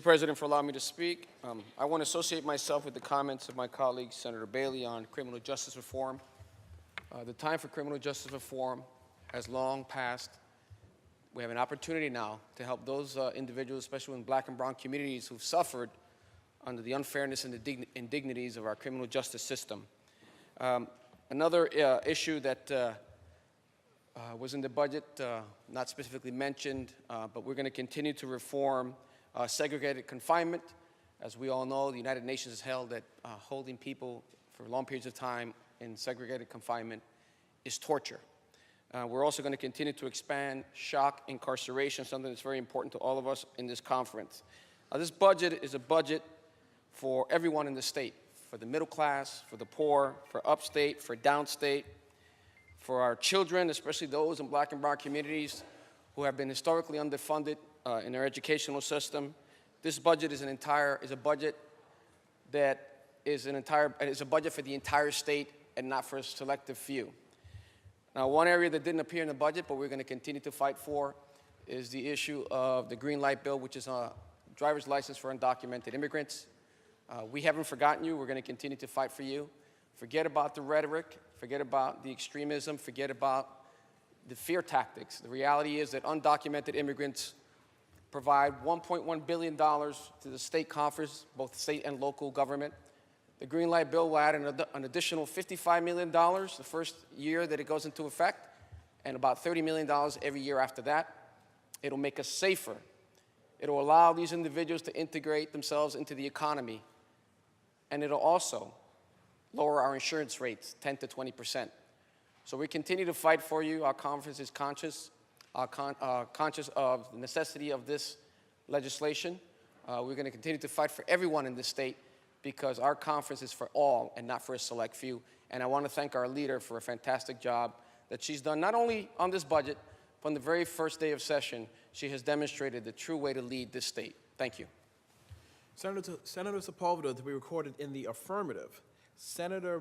Mr. President, for allowing me to speak. I want to associate myself with the comments of my colleague, Senator Bailey, on criminal justice reform. The time for criminal justice reform has long passed. We have an opportunity now to help those individuals, especially in black and brown communities, who've suffered under the unfairness and the indignities of our criminal justice system. Another issue that was in the budget, not specifically mentioned, but we're going to continue to reform segregated confinement. As we all know, the United Nations has held that holding people for long periods of time in segregated confinement is torture. We're also going to continue to expand shock incarceration, something that's very important to all of us in this conference. This budget is a budget for everyone in the state, for the middle class, for the poor, for upstate, for downstate, for our children, especially those in black and brown communities who have been historically underfunded in their educational system. This budget is a budget that is a budget for the entire state and not for a selective few. Now, one area that didn't appear in the budget, but we're going to continue to fight for, is the issue of the Green Light Bill, which is a driver's license for undocumented immigrants. We haven't forgotten you. We're going to continue to fight for you. Forget about the rhetoric. Forget about the extremism. Forget about the fear tactics. The reality is that undocumented immigrants provide $1.1 billion to the state coffers, both state and local government. The Green Light Bill will add an additional $55 million the first year that it goes into effect, and about $30 million every year after that. It'll make us safer. It'll allow these individuals to integrate themselves into the economy, and it'll also lower our insurance rates 10 to 20%. So we continue to fight for you. Our conference is conscious of the necessity of this legislation. We're going to continue to fight for everyone in this state because our conference is for all and not for a select few. And I want to thank our leader for a fantastic job that she's done, not only on this budget, but on the very first day of session. She has demonstrated the true way to lead this state. Thank you. Senator Sepulveda to be recorded in the affirmative. Senator